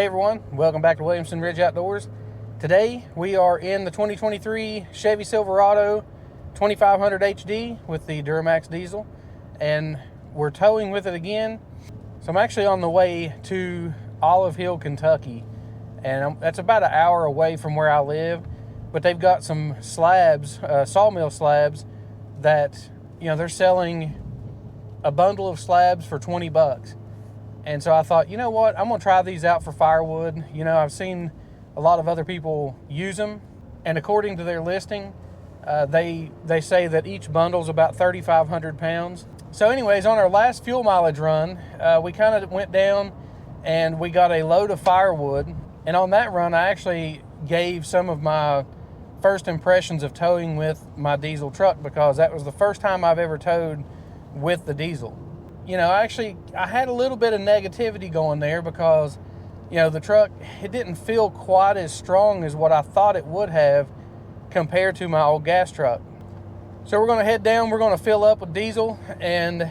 Hey everyone, welcome back to Williamson Ridge Outdoors. Today we are in the 2023 Chevy Silverado 2500 HD with the Duramax Diesel, and we're towing with it again. So I'm actually on the way to Olive Hill, Kentucky, and that's about an hour away from where I live, but they've got some slabs, Sawmill Slabs, that, you know, they're selling a bundle of slabs for 20 bucks. And so I thought, you know what, I'm going to try these out for firewood. You know, I've seen a lot of other people use them, and according to their listing, they say that each bundle is about 3,500 pounds. So anyways, on our last fuel mileage run, we kind of went down and we got a load of firewood. And on that run, I actually gave some of my first impressions of towing with my diesel truck, because that was the first time I've ever towed with the diesel. You know, I had a little bit of negativity going there because, you know, the truck, it didn't feel quite as strong as what I thought it would have compared to my old gas truck. So we're going to head down, we're going to fill up with diesel and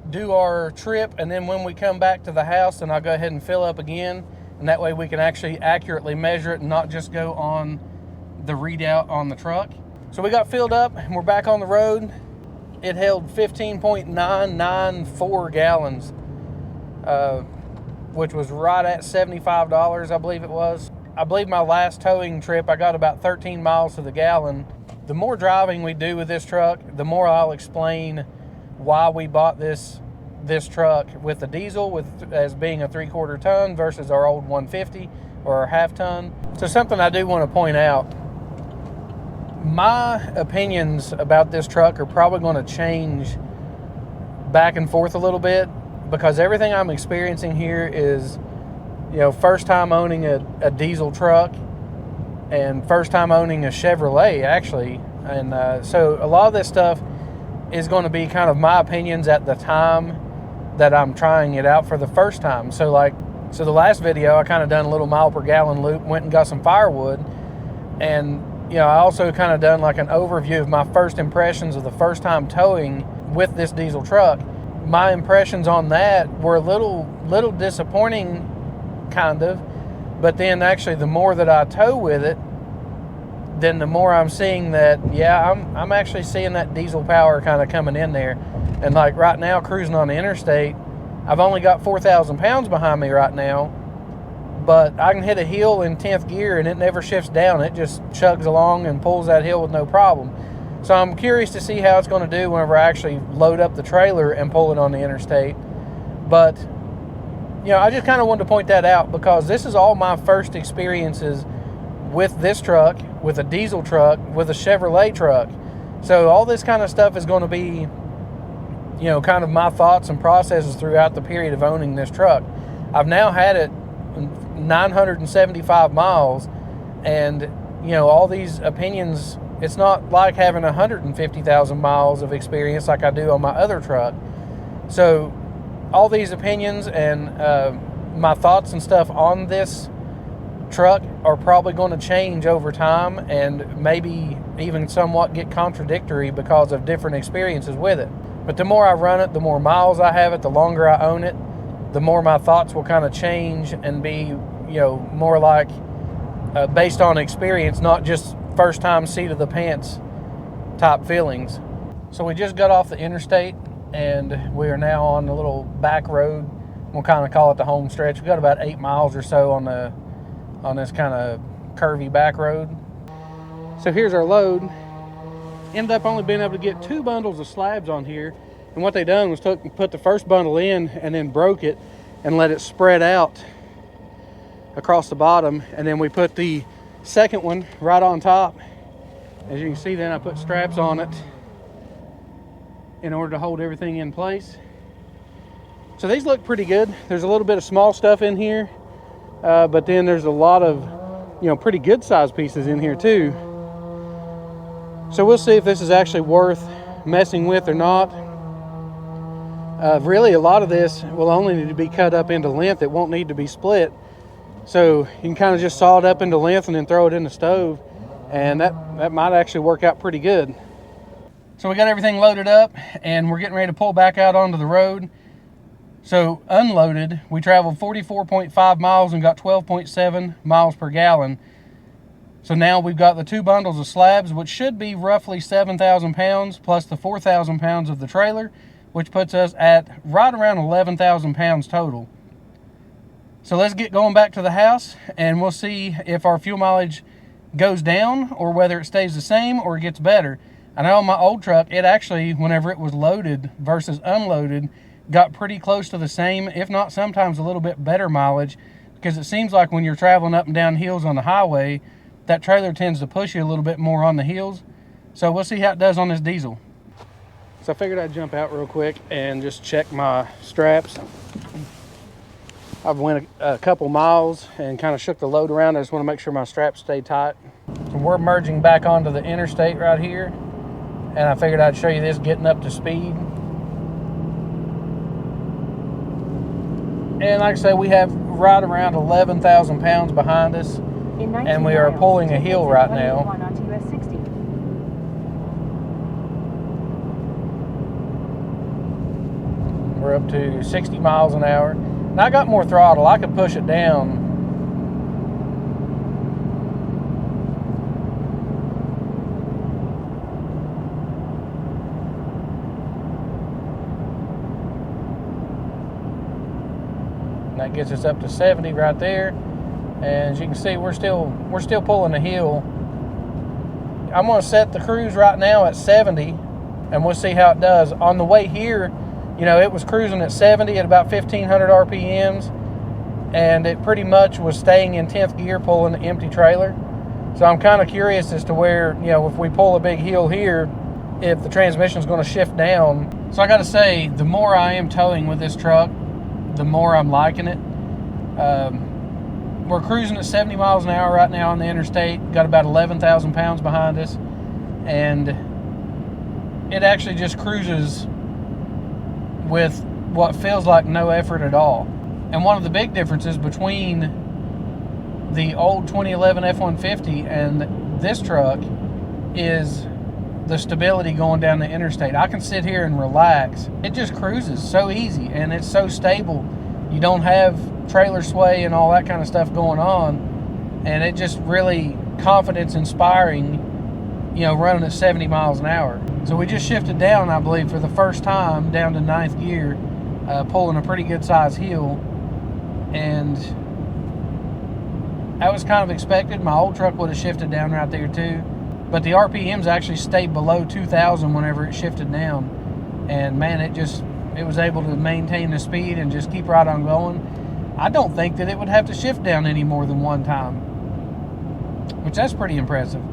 do our trip, and then when we come back to the house, then I'll go ahead and fill up again, and that way we can actually accurately measure it and not just go on the readout on the truck. So we got filled up and we're back on the road. It held 15.994 gallons, which was right at $75, I believe it was. I believe my last towing trip, I got about 13 miles to the gallon. The more driving we do with this truck, the more I'll explain why we bought this truck with the diesel, as being a 3/4 ton versus our old 150 or our half ton. So something I do want to point out, my opinions about this truck are probably going to change back and forth a little bit, because everything I'm experiencing here is, you know, first time owning a diesel truck and first time owning a Chevrolet, actually. And so a lot of this stuff is going to be kind of my opinions at the time that I'm trying it out for the first time. So the last video, I kind of done a little mile per gallon loop, went and got some firewood, and you know, I also kind of done like an overview of my first impressions of the first time towing with this diesel truck. My impressions on that were a little disappointing, kind of, but then actually the more that I tow with it, then the more I'm seeing that, yeah, I'm actually seeing that diesel power kind of coming in there. And like right now, cruising on the interstate, I've only got 4,000 pounds behind me right now, but I can hit a hill in 10th gear and it never shifts down. It just chugs along and pulls that hill with no problem. So I'm curious to see how it's going to do whenever I actually load up the trailer and pull it on the interstate. But, you know, I just kind of wanted to point that out, because this is all my first experiences with this truck, with a diesel truck, with a Chevrolet truck. So all this kind of stuff is going to be, you know, kind of my thoughts and processes throughout the period of owning this truck. I've now had it 975 miles, and you know, all these opinions, it's not like having 150,000 miles of experience like I do on my other truck. So all these opinions and my thoughts and stuff on this truck are probably going to change over time, and maybe even somewhat get contradictory because of different experiences with it. But the more I run it, the more miles I have it, the longer I own it, the more my thoughts will kind of change and be, you know, more like based on experience, not just first time seat of the pants type feelings. So we just got off the interstate and we are now on a little back road. We'll kind of call it the home stretch. We've got about 8 miles or so on this kind of curvy back road. So here's our load. Ended up only being able to get 2 bundles of slabs on here. And what they done was put the first bundle in and then broke it and let it spread out across the bottom. And then we put the second one right on top. As you can see, then I put straps on it in order to hold everything in place. So these look pretty good. There's a little bit of small stuff in here, but then there's a lot of, you know, pretty good sized pieces in here too. So we'll see if this is actually worth messing with or not. Really, a lot of this will only need to be cut up into length. It won't need to be split. So you can kind of just saw it up into length and then throw it in the stove, and that might actually work out pretty good. So we got everything loaded up and we're getting ready to pull back out onto the road. So unloaded, we traveled 44.5 miles and got 12.7 miles per gallon. So now we've got the 2 bundles of slabs, which should be roughly 7,000 pounds, plus the 4,000 pounds of the trailer, which puts us at right around 11,000 pounds total. So let's get going back to the house, and we'll see if our fuel mileage goes down or whether it stays the same or gets better. I know on my old truck, it actually, whenever it was loaded versus unloaded, got pretty close to the same, if not sometimes a little bit better mileage, because it seems like when you're traveling up and down hills on the highway, that trailer tends to push you a little bit more on the hills. So we'll see how it does on this diesel. So I figured I'd jump out real quick and just check my straps. I've went a couple miles and kind of shook the load around. I just want to make sure my straps stay tight. So we're merging back onto the interstate right here, and I figured I'd show you this getting up to speed. And like I say, we have right around 11,000 pounds behind us, and we are pulling a hill right now. We're up to 60 miles an hour. And I got more throttle. I could push it down. And that gets us up to 70 right there. And as you can see, we're still pulling a hill. I'm going to set the cruise right now at 70, and we'll see how it does. On the way here, you know, it was cruising at 70 at about 1,500 RPMs, and it pretty much was staying in 10th gear pulling the empty trailer. So I'm kind of curious as to where, you know, if we pull a big hill here, if the transmission is going to shift down. So I got to say, the more I am towing with this truck, the more I'm liking it. We're cruising at 70 miles an hour right now on the interstate, got about 11,000 pounds behind us, and it actually just cruises with what feels like no effort at all. And one of the big differences between the old 2011 F-150 and this truck is the stability going down the interstate. I can sit here and relax. It just cruises so easy, and it's so stable. You don't have trailer sway and all that kind of stuff going on, and it just really confidence inspiring, you know, running at 70 miles an hour. So we just shifted down, I believe, for the first time down to 9th gear, pulling a pretty good size hill, and that was kind of expected. My old truck would have shifted down right there too, but the RPMs actually stayed below 2,000 whenever it shifted down, and man, it was able to maintain the speed and just keep right on going. I don't think that it would have to shift down any more than one time, which that's pretty impressive.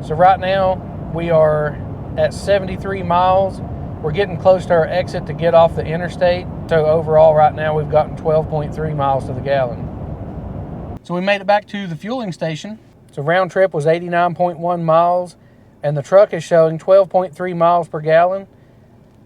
So right now we are at 73 miles. We're getting close to our exit to get off the interstate. So overall right now we've gotten 12.3 miles to the gallon. So we made it back to the fueling station. So round trip was 89.1 miles, and the truck is showing 12.3 miles per gallon.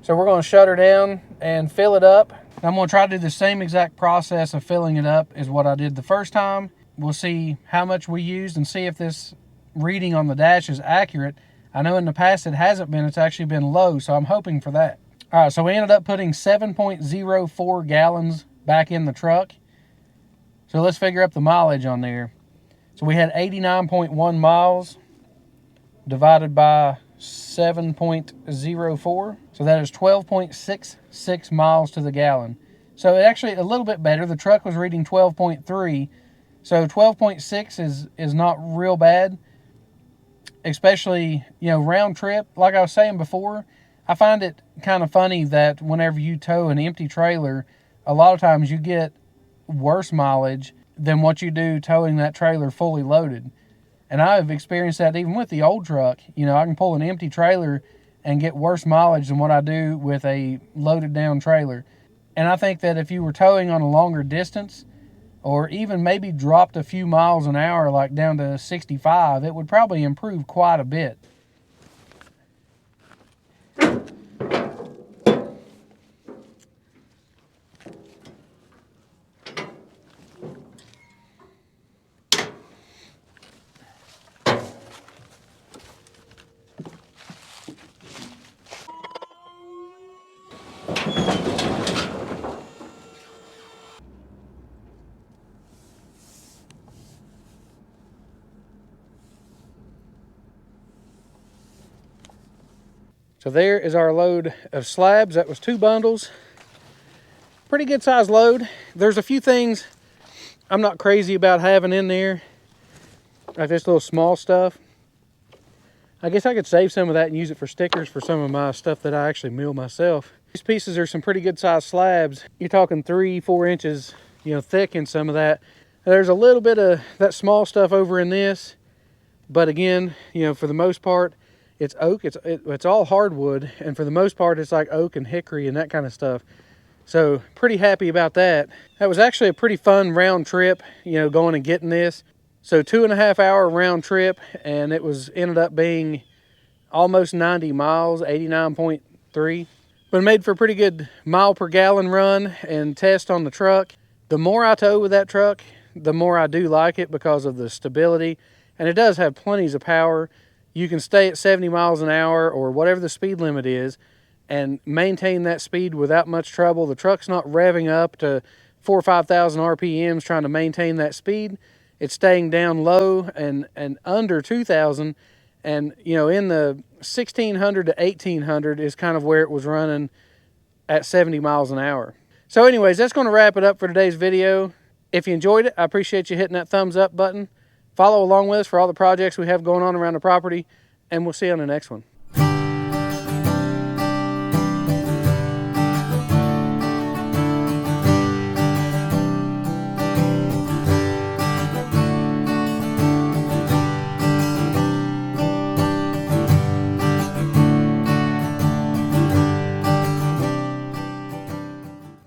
So we're going to shut her down and fill it up. I'm going to try to do the same exact process of filling it up as what I did the first time. We'll see how much we used and see if this reading on the dash is accurate. I know in the past it hasn't been. It's actually been low, so I'm hoping for that. All right, so we ended up putting 7.04 gallons back in the truck. So let's figure up the mileage on there. So we had 89.1 miles divided by 7.04. So that is 12.66 miles to the gallon. So it actually a little bit better. The truck was reading 12.3. So 12.6 is not real bad, especially, you know, round trip. Like I was saying before, I find it kind of funny that whenever you tow an empty trailer, a lot of times you get worse mileage than what you do towing that trailer fully loaded. And I've experienced that even with the old truck. You know, I can pull an empty trailer and get worse mileage than what I do with a loaded down trailer. And I think that if you were towing on a longer distance, or even maybe dropped a few miles an hour, like down to 65, it would probably improve quite a bit. So there is our load of slabs. That was 2 bundles. Pretty good size load. There's a few things I'm not crazy about having in there, like this little small stuff. I guess I could save some of that and use it for stickers for some of my stuff that I actually mill myself. These pieces are some pretty good sized slabs. You're talking 3-4 inches, you know, thick in some of that. There's a little bit of that small stuff over in this, but again, you know, for the most part, it's oak. It's all hardwood, and for the most part, it's like oak and hickory and that kind of stuff. So pretty happy about that. That was actually a pretty fun round trip, you know, going and getting this. So 2.5 hour round trip, and it ended up being almost 90 miles, 89.3. But it made for a pretty good mile per gallon run and test on the truck. The more I tow with that truck, the more I do like it because of the stability. And it does have plenty of power. You can stay at 70 miles an hour or whatever the speed limit is and maintain that speed without much trouble. The truck's not revving up to 4,000 or 5,000 RPMs trying to maintain that speed. It's staying down low and under 2,000. And, you know, in the 1,600 to 1,800 is kind of where it was running at 70 miles an hour. So anyways, that's going to wrap it up for today's video. If you enjoyed it, I appreciate you hitting that thumbs up button. Follow along with us for all the projects we have going on around the property, and we'll see you on the next one.